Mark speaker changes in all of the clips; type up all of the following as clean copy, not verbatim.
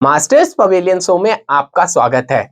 Speaker 1: Masters pavilion show में आपका स्वागत है।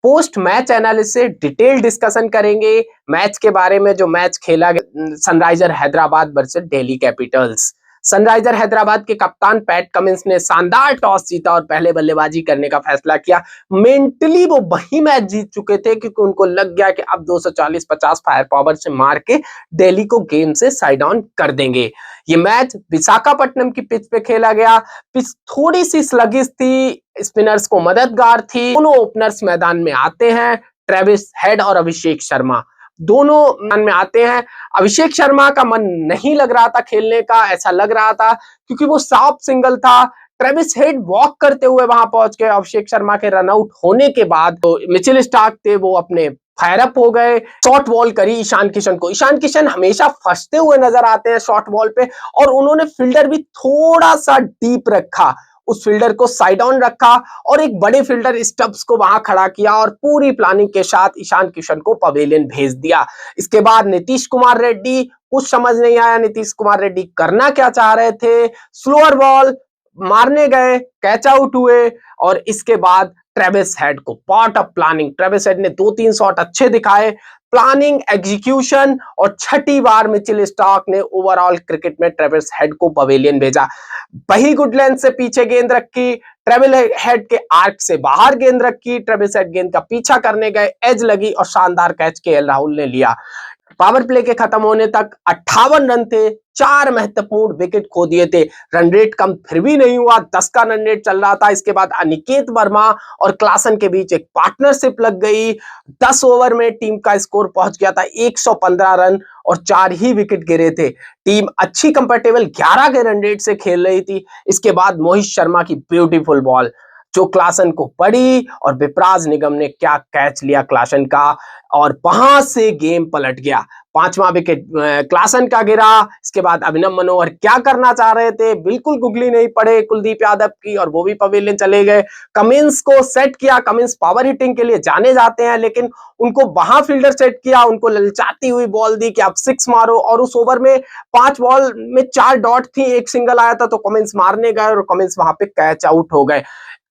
Speaker 1: पोस्ट मैच एनालिसिस से डिटेल डिस्कशन करेंगे मैच के बारे में, जो मैच खेला गया Sunriser Hyderabad versus Delhi Capitals. Sunriser Hyderabad के कप्तान पैट कमिंस ने शानदार टॉस जीता और पहले बल्लेबाजी करने का फैसला किया। मेंटली वो वही मैच जीत चुके थे क्योंकि उनको लग गया कि अब 240-50 फायर पावर से मार के दिल्ली को गेम से साइड ऑन कर देंगे। ये मैच विशाखापट्टनम की पिच पे खेला गया। पिच थोड़ी सी स्लगिश थी, स्पिनर्स को मददगार थी। दोनों ओपनर्स मैदान में आते हैं, ट्रेविस हेड और अभिषेक शर्मा दोनों मैदान में आते हैं। अभिषेक शर्मा का मन नहीं लग रहा था खेलने का, ऐसा लग रहा था क्योंकि वो सॉफ्ट सिंगल था। ट्रेविस हेड वॉक करते हुए वहां पहुंच गए। अभिषेक शर्मा के रनआउट होने के बाद तो मिचेल स्टार्क थे, वो अपने फायर अप हो गए। शॉर्ट बॉल करी ईशान किशन को। ईशान किशन हमेशा फंसते हुए नजर आते हैं शॉर्ट बॉल पे, और उन्होंने फील्डर भी थोड़ा सा डीप रखा, उस फील्डर को साइड ऑन रखा और एक बड़े फील्डर स्टब्स को वहां खड़ा किया और पूरी प्लानिंग के साथ ईशान किशन को पवेलियन भेज दिया। इसके बाद नीतीश कुमार रेड्डी, कुछ समझ नहीं आया नीतीश कुमार रेड्डी करना क्या चाह रहे थे। स्लोअर बॉल मारने गए, कैच आउट हुए और इसके बाद ट्रेविस हेड को part of planning, Travis head ने 2-3 शॉट अच्छे दिखाए, प्लानिंग, एग्जीक्यूशन, और छठी बार मिचेल स्टार्क ने ओवरऑल क्रिकेट में ट्रेविस हेड को पवेलियन भेजा। वही गुड लेंथ से पीछे गेंद रखी, ट्रेविस हेड के आर्क से बाहर गेंद रखी, ट्रेविस हेड गेंद का पीछा करने गए, एज लगी और शानदार कैच केएल राहुल ने लिया। पावर प्ले के खत्म होने तक 58 रन थे, 4 महत्वपूर्ण विकेट खो दिए थे। रन रेट कम फिर भी नहीं हुआ, 10 का रन रेट चल रहा था। इसके बाद अनिकेत वर्मा और क्लासन के बीच एक पार्टनरशिप लग गई। 10 ओवर में टीम का स्कोर पहुंच गया था 115 रन और 4 ही विकेट गिरे थे। टीम अच्छी कंफर्टेबल 11 के रन रेट से खेल रही थी। इसके बाद मोहित शर्मा की ब्यूटीफुल बॉल जो क्लासन को पड़ी और विपराज निगम ने क्या कैच लिया क्लासन का, और वहां से गेम पलट गया। 5वां विकेट क्लासन का गिरा। इसके बाद अभिनव मनोहर क्या करना चाह रहे थे, बिल्कुल गुगली नहीं पड़े कुलदीप यादव की और वो भी पवेलियन चले गए। कमिंस को सेट किया, कमिंस पावर हिटिंग के लिए जाने जाते हैं, लेकिन उनको वहां फील्डर सेट किया, उनको ललचाती हुई बॉल दी कि आप 6 मारो, और उस ओवर में 5 बॉल में 4 डॉट थी, एक सिंगल आया था, तो कमिंस मारने गए और कमिंस वहां पे कैच आउट हो गए।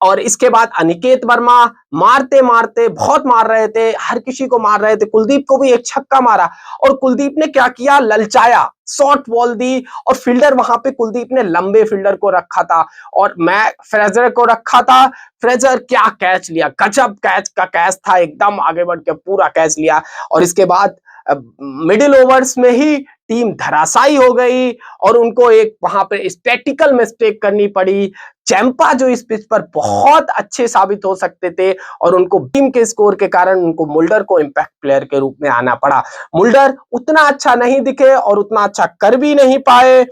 Speaker 1: और इसके बाद अनिकेत वर्मा मारते मारते बहुत मार रहे थे, हर किसी को मार रहे थे, कुलदीप को भी एक छक्का मारा और कुलदीप ने क्या किया, ललचाया, शॉर्ट बॉल दी और फील्डर वहां पे कुलदीप ने लंबे फील्डर को रखा था और मैं फ्रेजर को रखा था। फ्रेजर क्या कैच लिया, गजब कैच का कैच था, एकदम आगे बढ़ के पूरा कैच लिया। और इसके बाद मिडिल ओवर्स में ही टीम धराशायी हो गई और उनको एक वहां पे स्टैटिकल मिस्टेक करनी पड़ी। चैंपा जो इस पिच पर बहुत अच्छे साबित हो सकते थे और उनको टीम के स्कोर के कारण उनको मुल्डर को इंपैक्ट प्लेयर के रूप में आना पड़ा। मुल्डर उतना अच्छा नहीं दिखे और उतना अच्छा कर भी नहीं पाए।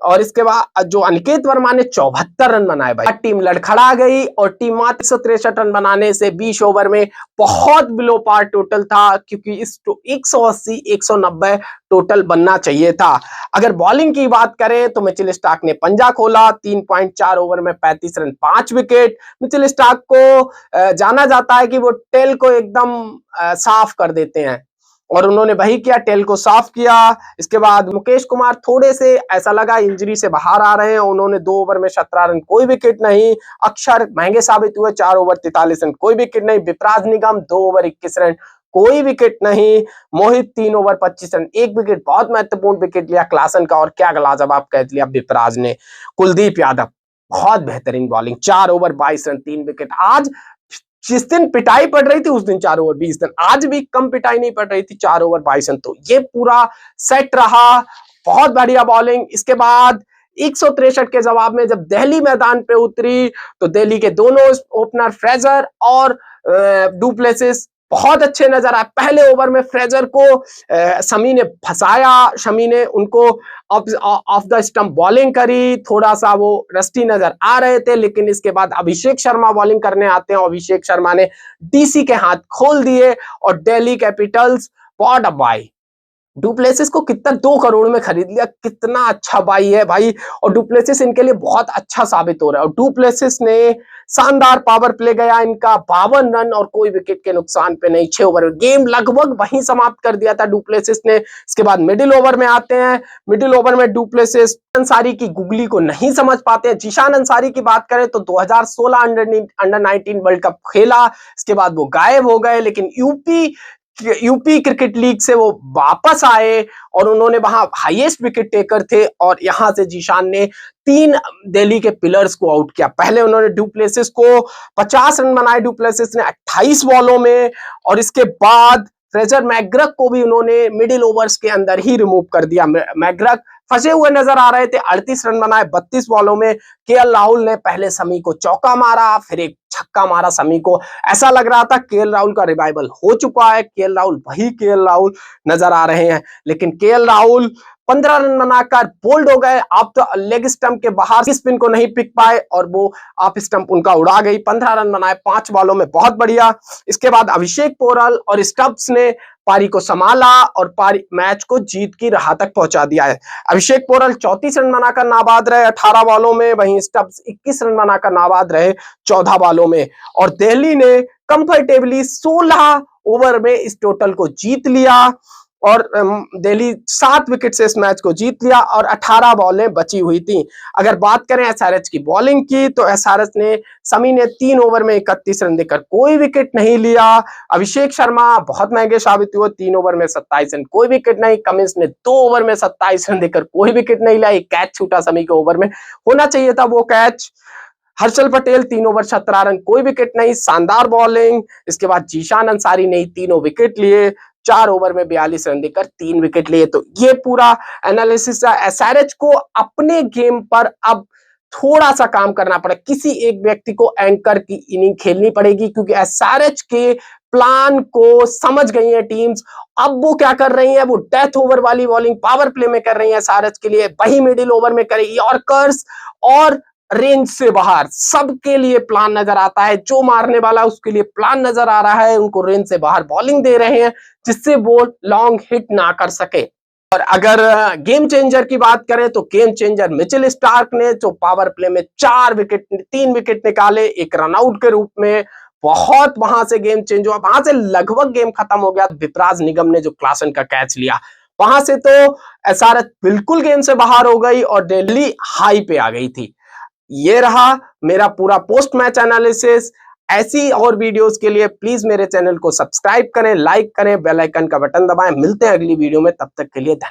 Speaker 1: और इसके बाद जो अनिकेत वर्मा ने 74 रन बनाए भाई, टीम लड़खड़ा गई और टीम मात्र 163 रन बनाने से 20 ओवर में बहुत बिलो पार टोटल था, क्योंकि इस 180-190 टोटल बनना चाहिए था। अगर बॉलिंग की बात करें तो मिचेल स्टार्क ने पंजा खोला, 3.4 ओवर में 35 रन 5 विकेट। मिचेल स्टार्क को जाना जाता है कि वो टेल को एकदम साफ कर देते हैं और उन्होंने वही किया, टेल को साफ किया। इसके बाद मुकेश कुमार थोड़े से ऐसा लगा इंजरी से बाहर आ रहे हैं, उन्होंने 2 ओवर में 17 रन, कोई विकेट नहीं। अक्षर महंगे साबित हुए, 4 ओवर 43 रन, कोई विकेट नहीं। विपराज निगम 2 ओवर 21 रन, कोई विकेट नहीं। मोहित 3 ओवर 25 रन, 1 विकेट, बहुत महत्वपूर्ण विकेट लिया क्लासन का और क्या लाजवाब कैच लिया विपराज ने। कुलदीप यादव बहुत बेहतरीन बॉलिंग, 4 ओवर 22 रन, 3 विकेट। आज जिस दिन पिटाई पड़ रही थी उस दिन 4 ओवर 20 रन, आज भी कम पिटाई नहीं पड़ रही थी, 4 ओवर 22 रन, तो ये पूरा सेट रहा, बहुत बढ़िया बॉलिंग। इसके बाद 163 के जवाब में जब दिल्ली मैदान पे उतरी तो दिल्ली के दोनों ओपनर फ्रेजर और डुप्लेसिस बहुत अच्छे नजर आए। पहले ओवर में फ्रेजर को शमी ने फंसाया, शमी ने उनको ऑफ द स्टंप बॉलिंग करी, थोड़ा सा वो रस्टी नजर आ रहे थे, लेकिन इसके बाद अभिषेक शर्मा बॉलिंग करने आते हैं। अभिषेक शर्मा ने डीसी के हाथ खोल दिए और Delhi capitals bought a buy. Du Plessis को कितना 2 करोड़ में खरीद लिया, कितना अच्छा बाई है भाई। और डुप्लेसिस इनके लिए बहुत अच्छा साबित हो रहा है। और डुप्लेसिस ने शानदार पावर प्ले गया इनका, 52 रन और कोई विकेट के नुकसान पे नहीं, 6 ओवर में गेम लगभग वहीं समाप्त कर दिया था डुप्लेसिस ने। इसके बाद मिडिल ओवर में आते हैं। मिडिल ओवर में डुप्लेसिस अंसारी की गुगली को नहीं समझ पाते हैं। जीशान अंसारी की बात करें तो 2016 अंडर 19 वर्ल्ड कप खेला, इसके बाद वो गायब हो गए, लेकिन यूपी क्रिकेट लीग से वो वापस आए और उन्होंने वहां हाईएस्ट विकेट टेकर थे। और यहां से जीशान ने 3 दिल्ली के पिलर्स को आउट किया। पहले उन्होंने डुप्लेसिस को 50 रन बनाए, डुप्लेसिस ने 28 बॉलों में। और इसके बाद फ्रेजर मैकग्रक को भी उन्होंने मिडिल ओवर्स के अंदर ही रिमूव कर दिया। मैकग्रक फंसे हुए नजर आ रहे थे, 38 रन बनाए 32 बॉलों में। केएल राहुल ने पहले समी को चौका मारा, फिर एक छक्का मारा समी को। ऐसा लग रहा था केएल राहुल का रिवाइवल हो चुका है, केएल राहुल वही केएल राहुल नजर आ रहे हैं। लेकिन केएल राहुल 15 रन बनाकर बोल्ड हो गए। आप तो लेग स्टंप के बाहर स्पिन को नहीं पिक पाए और वो आप स्टंप उनका उड़ा गई। 15 रन बनाए 5 बॉलों में, बहुत बढ़िया। इसके बाद अभिषेक पोरल और स्टब्स ने पारी को संभाला और पारी मैच को जीत की राह तक पहुंचा दिया है। अभिषेक पोरल 34 रन बनाकर नाबाद रहे 18 बॉलों में, वहीं स्टब्स 21 रन बनाकर नाबाद रहे 14 बॉलों में। और दिल्ली ने कंफर्टेबली 16 ओवर में इस टोटल को जीत लिया और दिल्ली 7 विकेट से इस मैच को जीत लिया और 18 बॉलें बची हुई थी। अगर बात करें एसआरएच की बॉलिंग की तो एसआरएच ने समी ने 3 ओवर में 31 रन देकर कोई विकेट नहीं लिया। अभिषेक शर्मा बहुत महंगे साबित हुए, 3 ओवर में 27 रन कोई विकेट नहीं। कमिंस ने 2 ओवर में 27 रन देकर कोई विकेट नहीं लिया। एक कैच छूटा समी के ओवर में, होना चाहिए था वो catch. Harshal Patel 3 over 17 run कोई विकेट नहीं, शानदार बॉलिंग। इसके बाद जीशान अंसारी ने तीनों विकेट लिए, 4 ओवर में 42 रन देकर 3 विकेट लिए। तो ये पूरा एनालिसिस है। एसआरएच को अपने गेम पर अब थोड़ा सा काम करना पड़ा, किसी एक व्यक्ति को एंकर की इनिंग खेलनी पड़ेगी, क्योंकि एसआरएच के प्लान को समझ गई है टीम्स। अब वो क्या कर रही है, वो डेथ ओवर वाली बॉलिंग पावर प्ले में कर रही है एसआरएच के लिए, वही मिडिल ओवर में करे यॉर्कर्स और रेंज से बाहर, सबके लिए प्लान नजर आता है। जो मारने वाला उसके लिए प्लान नजर आ रहा है, उनको रेंज से बाहर बॉलिंग दे रहे हैं जिससे वो लॉन्ग हिट ना कर सके। और अगर गेम चेंजर की बात करें तो गेम चेंजर मिचेल स्टार्क ने जो पावर प्ले में 3 विकेट निकाले एक रनआउट के रूप में, बहुत वहां से गेम चेंज हुआ। वहां से लगभग गेम खत्म हो गया। विपराज निगम ने जो क्लासन का कैच लिया, वहां से तो एसआरएच बिल्कुल गेम से बाहर हो गई और दिल्ली हाई पे आ गई थी। ये रहा मेरा पूरा पोस्ट मैच एनालिसिस। ऐसी और वीडियोस के लिए प्लीज मेरे चैनल को सब्सक्राइब करें, लाइक करें, बेल आइकन का बटन दबाएं। मिलते हैं अगली वीडियो में, तब तक के लिए धन्यवाद।